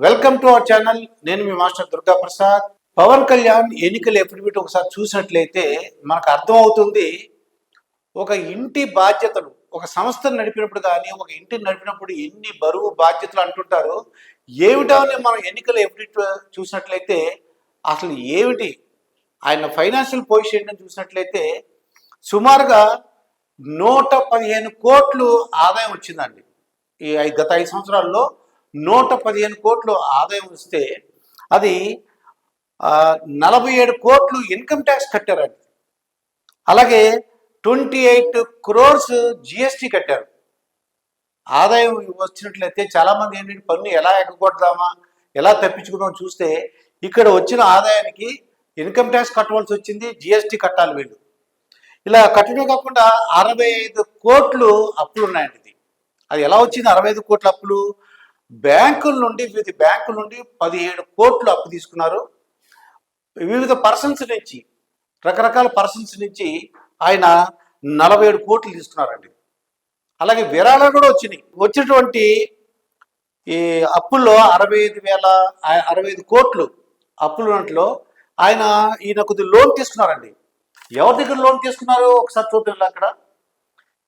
Welcome to our channel. నేను మీ master Durga Prasad. Pawan Kalyan ఎన్నికల affidavit ఒకసారి చూసినట్లయితే మనకు అర్థమవుతుంది. ఒక ఇంటి బాధ్యతలు, ఒక సంస్థను నడిపినప్పుడు కానీ, ఒక ఇంటిని నడిపినప్పుడు ఎన్ని బరువు బాధ్యతలు అంటుంటారు. ఏమిటో మనం ఎన్నికల ఎఫిడవిట్ చూసినట్లయితే అసలు ఏమిటి ఆయన ఫైనాన్షియల్ పొజిషన్ చూసినట్లయితే సుమారుగా 115 కోట్లు ఆదాయం వచ్చిందండి. ఈ గత 5 సంవత్సరాల్లో 115 కోట్లు ఆదాయం వస్తే అది 47 కోట్లు ఇన్కమ్ ట్యాక్స్ కట్టారండి. అలాగే 28 crores జిఎస్టీ కట్టారు. ఆదాయం వచ్చినట్లయితే చాలామంది ఏంటంటే పన్ను ఎలా ఎగ్గొడదామా, ఎలా తప్పించుకుందాం చూస్తే ఇక్కడ వచ్చిన ఆదాయానికి ఇన్కమ్ ట్యాక్స్ కట్టవలసి వచ్చింది, జిఎస్టీ కట్టాలి వీళ్ళు. ఇలా కట్టడమే కాకుండా 65 కోట్లు అప్పులు ఉన్నాయండి. అది ఎలా వచ్చింది? 65 కోట్ల అప్పులు బ్యాంకుల నుండి, వివిధ బ్యాంకుల నుండి 17 కోట్లు అప్పు తీసుకున్నారు. వివిధ పర్సన్స్ నుంచి, రకరకాల పర్సన్స్ నుంచి ఆయన 47 కోట్లు తీసుకున్నారండి. అలాగే విరాళాలు కూడా వచ్చినాయి. వచ్చినటువంటి ఈ అప్పుల్లో 65 కోట్లు అప్పులున్నట్లో ఈయన కొద్దిగా లోన్ తీసుకున్నారండి. ఎవరి దగ్గర లోన్ తీసుకున్నారో ఒకసారి చూద్దాం. అక్కడ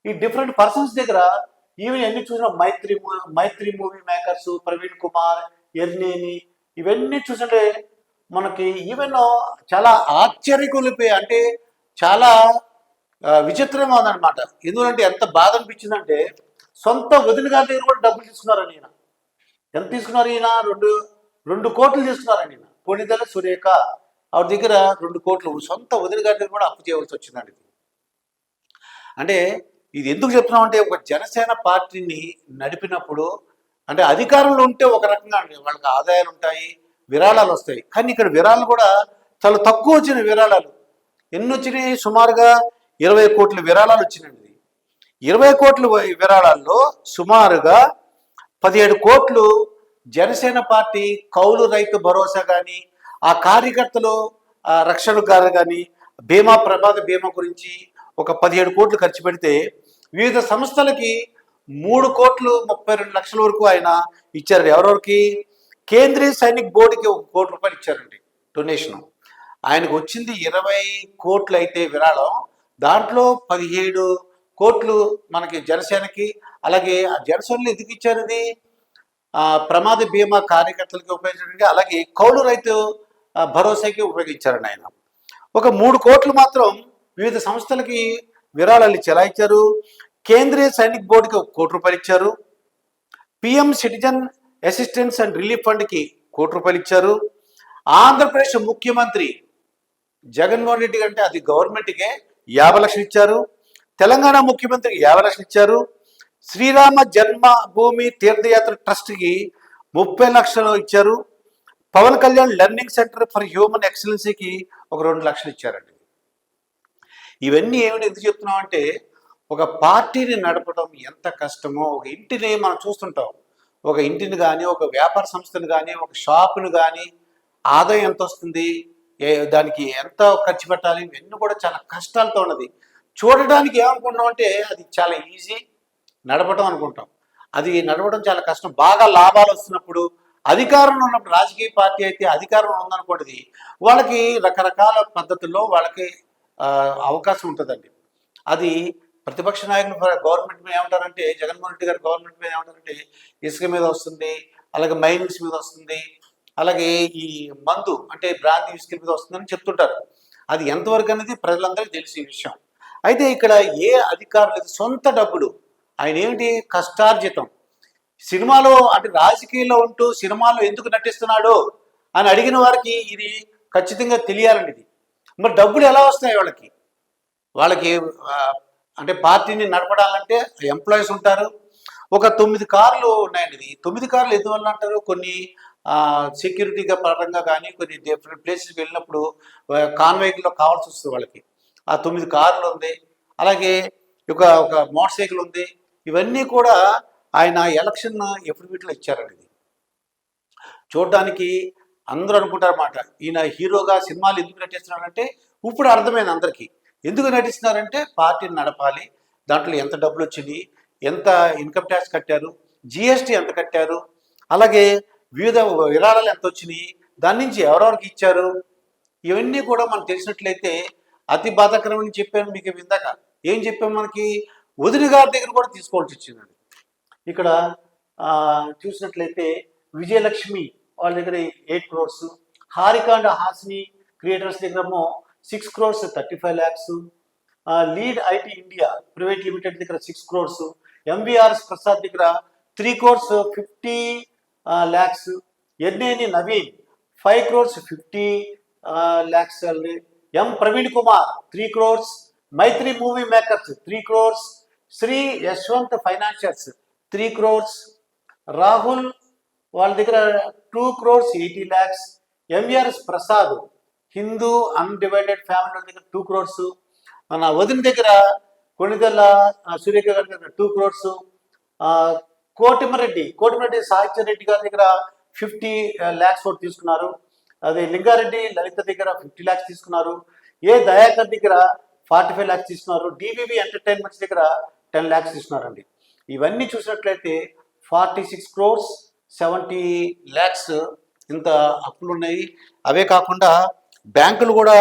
ఈ డిఫరెంట్ పర్సన్స్ దగ్గర ఈవెన్ ఎన్ని చూసినా మైత్రి మూవీ మేకర్స్, ప్రవీణ్ కుమార్, ఎర్నేని, ఇవన్నీ చూస్తుంటే మనకి ఈవెన్ చాలా ఆశ్చర్యకొలిపోయి, అంటే చాలా విచిత్రంగా ఉందన్నమాట. ఎందుకంటే ఎంత బాధ అనిపించిందంటే సొంత వదిన గారి దగ్గర కూడా డబ్బులు తీసుకున్నారని ఈయన. ఎంత తీసుకున్నారు ఈయన? 2 కోట్లు తీసుకున్నారని ఈయన. పొణిదల సురేఖ ఆవిడ దగ్గర 2 కోట్లు సొంత వదిన గారి దగ్గర కూడా అప్పు చేయవలసి వచ్చిందండి. అంటే ఇది ఎందుకు చెప్తున్నాం అంటే, ఒక జనసేన పార్టీని నడిపినప్పుడు అంటే అధికారంలో ఉంటే ఒక రకంగా అండి, వాళ్ళకి ఆదాయాలు ఉంటాయి, విరాళాలు వస్తాయి. కానీ ఇక్కడ విరాళాలు కూడా చాలా తక్కువ వచ్చిన విరాళాలు. ఎన్ని వచ్చినాయి? సుమారుగా 20 కోట్ల విరాళాలు వచ్చినాయండి. 20 కోట్ల విరాళాల్లో సుమారుగా 17 కోట్లు జనసేన పార్టీ కౌలు రైతు భరోసా కానీ, ఆ కార్యకర్తలు రక్షణ గారు కానీ, బీమా, ప్రమాద బీమా గురించి ఒక 17 కోట్లు ఖర్చు పెడితే, వివిధ సంస్థలకి 3,32 లక్షల వరకు ఆయన ఇచ్చారు. ఎవరెవరికి? కేంద్రీయ సైనిక్ బోర్డుకి 1 కోటి రూపాయలు ఇచ్చారండి డొనేషన్. ఆయనకు వచ్చింది 20 కోట్లు అయితే విరాళం, దాంట్లో 17 కోట్లు మనకి జనసేనకి. అలాగే జనసేనలో ఎందుకు ఇచ్చారు? ఇది ప్రమాద బీమా కార్యకర్తలకి ఉపయోగించడానికి, అలాగే కౌలు రైతు భరోసాకి ఉపయోగించారండి ఆయన. ఒక 3 కోట్లు మాత్రం వివిధ సంస్థలకి విరాళాలు ఇచ్చి ఎలా ఇచ్చారు? కేంద్రీయ సైనిక్ బోర్డుకి 1 కోటి రూపాయలు ఇచ్చారు. PM citizen assistance and relief ఫండ్కి 1 కోటి రూపాయలు ఇచ్చారు. ఆంధ్రప్రదేశ్ ముఖ్యమంత్రి జగన్మోహన్ రెడ్డి అంటే అది గవర్నమెంట్కే 50 లక్షలు ఇచ్చారు. తెలంగాణ ముఖ్యమంత్రికి 50 లక్షలు ఇచ్చారు. శ్రీరామ జన్మభూమి తీర్థయాత్ర ట్రస్ట్కి 30 లక్షలు ఇచ్చారు. Pawan Kalyan learning centre for human ఎక్సలెన్సీకి ఒక 2 లక్షలు ఇచ్చారండి. ఇవన్నీ ఏమిటి ఎందుకు చెప్తున్నాం అంటే, ఒక పార్టీని నడపడం ఎంత కష్టమో. ఒక ఇంటిని మనం చూస్తుంటాం. ఒక ఇంటిని కానీ, ఒక వ్యాపార సంస్థను కానీ, ఒక షాపును కానీ ఆదాయం ఎంత వస్తుంది, దానికి ఎంత ఖర్చు పెట్టాలి, ఇవన్నీ కూడా చాలా కష్టాలతో ఉన్నది. చూడడానికి ఏమనుకుంటాం అంటే అది చాలా ఈజీ నడపడం అనుకుంటాం. అది నడపడం చాలా కష్టం. బాగా లాభాలు వస్తున్నప్పుడు, అధికారంలో ఉన్నప్పుడు, రాజకీయ పార్టీ అయితే అధికారంలో ఉందనుకోండి, వాళ్ళకి రకరకాల పద్ధతుల్లో వాళ్ళకి అవకాశం ఉంటుందండి. అది ప్రతిపక్ష నాయకులు గవర్నమెంట్ మీద ఏమంటారంటే, జగన్మోహన్ రెడ్డి గారు గవర్నమెంట్ మీద ఏమంటారంటే ఇసుక మీద వస్తుంది, అలాగే మైనింగ్స్ మీద వస్తుంది, అలాగే ఈ మందు అంటే బ్రాంతి విస్కీ మీద వస్తుందని చెప్తుంటారు. అది ఎంతవరకు అనేది ప్రజలందరికీ తెలిసి విషయం. అయితే ఇక్కడ ఏ అధికారులు సొంత డబ్బులు, ఆయన ఏమిటి కష్టార్జితం. సినిమాలో అంటే రాజకీయాల్లో ఉంటూ సినిమాలో ఎందుకు నటిస్తున్నాడో అని అడిగిన వారికి ఇది ఖచ్చితంగా తెలియాలండి. ఇది మరి డబ్బులు ఎలా వస్తాయి వాళ్ళకి అంటే పార్టీని నడపడాలంటే ఎంప్లాయీస్ ఉంటారు. ఒక 9 కార్లు ఉన్నాయండి. 9 కార్లు ఎందువల్ల అంటారు? కొన్ని సెక్యూరిటీగా పరంగా కానీ, కొన్ని డిఫరెంట్ ప్లేసెస్కి వెళ్ళినప్పుడు కాన్వాయ్లో కావాల్సి వస్తుంది వాళ్ళకి. ఆ 9 కార్లు ఉంది. అలాగే ఒక మోటార్ సైకిల్ ఉంది. ఇవన్నీ కూడా ఆయన ఎలక్షన్ ఎఫిడవిట్లో ఇచ్చారండి. ఇది చూడడానికి అందరూ అనుకుంటారన్నమాట, ఈయన హీరోగా సినిమాలు ఎందుకు నటిస్తున్నారంటే ఇప్పుడు అర్థమైంది అందరికీ. ఎందుకు నటిస్తున్నారంటే పార్టీని నడపాలి, దాంట్లో ఎంత డబ్బులు వచ్చింది, ఎంత ఇన్కమ్ ట్యాక్స్ కట్టారు, జిఎస్టీ ఎంత కట్టారు, అలాగే వివిధ విరాళాలు ఎంత వచ్చినాయి, దాని నుంచి ఎవరెవరికి ఇచ్చారు, ఇవన్నీ కూడా మనకు తెలిసినట్లయితే అతి బాధాకరమని చెప్పాను మీకు ఇందాక. ఏం చెప్పాము, మనకి వదిన గారి దగ్గర కూడా తీసుకోవాల్సి వచ్చిందండి. ఇక్కడ చూసినట్లయితే విజయలక్ష్మి వాళ్ళ దగ్గర 8 crores, Harika and Hasini creators దగ్గరేమో 6 crores 35 lakhs, lead IT India private limited దగ్గర 6 crores, ఎంవిఆర్ఎస్ ప్రసాద్ దగ్గర 3 crores 50 lakhs, Enneni Naveen 5 crores 50 lakhs, M Praveen Kumar 3 crores, Mythri movie makers 3 crores, Sri Yashwant financiers 3 crores, Rahul వాళ్ళ దగ్గర 2 crores 80 lakhs, M V R S Prasad Hindu undivided family వాళ్ళ దగ్గర 2 crores, మన వదిన దగ్గర కొణిదెల సురేఖ గారి దగ్గర 2 crores, కోటిమరెడ్డి సాహిత్య రెడ్డి గారి దగ్గర 50 lakhs కూడా తీసుకున్నారు. అదే లింగారెడ్డి లలిత దగ్గర 50 lakhs తీసుకున్నారు. ఏ దయాకర్ దగ్గర 45 lakhs తీసుకున్నారు. డివివి ఎంటర్టైన్మెంట్స్ దగ్గర 10 lakhs తీసుకున్నారండి. ఇవన్నీ చూసినట్లయితే 46 crores 70 lakhs ఇంత అప్పులు ఉన్నాయి. అవే కాకుండా బ్యాంకులు కూడా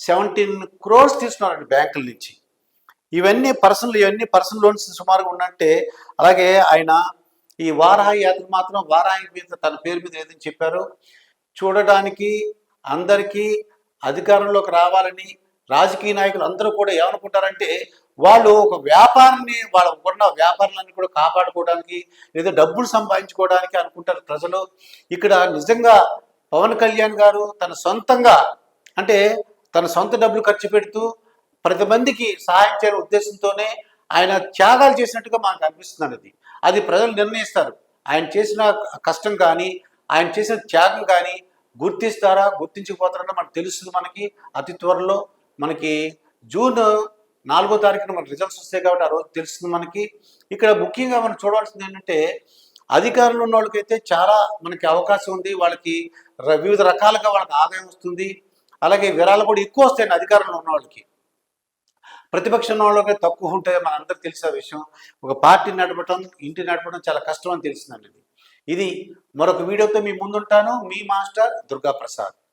17 crores తీసుకున్నారండి బ్యాంకుల నుంచి. ఇవన్నీ పర్సనల్ లోన్స్ సుమారుగా ఉన్నట్టే. అలాగే ఆయన ఈ వారాహి యాత్ర మాత్రం వారాహి మీద తన పేరు మీద ఏదని చెప్పారు. చూడడానికి అందరికీ అధికారంలోకి రావాలని రాజకీయ నాయకులు అందరూ కూడా ఏమనుకుంటారంటే, వాళ్ళు ఒక వ్యాపారాన్ని వాళ్ళకున్న వ్యాపారాలన్నీ కూడా కాపాడుకోవడానికి లేదా డబ్బులు సంపాదించుకోవడానికి అనుకుంటారు ప్రజలు. ఇక్కడ నిజంగా పవన్ కళ్యాణ్ గారు తన సొంతంగా అంటే తన సొంత డబ్బులు ఖర్చు పెడుతూ 10 మందికి సహాయం చేయడం ఉద్దేశంతోనే ఆయన త్యాగాలు చేసినట్టుగా మనకు అనిపిస్తుంది. అది ప్రజలు నిర్ణయిస్తారు. ఆయన చేసిన కష్టం కానీ ఆయన చేసిన త్యాగం కానీ గుర్తిస్తారా గుర్తించకపోతారా మనకు తెలుస్తుంది. మనకి అతి త్వరలో మనకి జూన్ 4వ తారీఖున మన రిజల్ట్స్ వస్తాయి కాబట్టి ఆ రోజు తెలుస్తుంది మనకి. ఇక్కడ ముఖ్యంగా మనం చూడవలసింది ఏంటంటే, అధికారంలో ఉన్న వాళ్ళకైతే చాలా మనకి అవకాశం ఉంది. వాళ్ళకి వివిధ రకాలుగా వాళ్ళకి ఆదాయం వస్తుంది. అలాగే విరాళాలు కూడా ఎక్కువ వస్తాయండి అధికారంలో ఉన్న వాళ్ళకి. ప్రతిపక్షం వాళ్ళకి తక్కువ ఉంటాయి. మనందరికి తెలిసిన విషయం. ఒక పార్టీ నడపడం ఇంటి నడపడం చాలా కష్టం అని తెలిసిందండి. ఇది మరొక వీడియోతో మీ ముందుంటాను. మీ మాస్టర్ దుర్గా ప్రసాద్.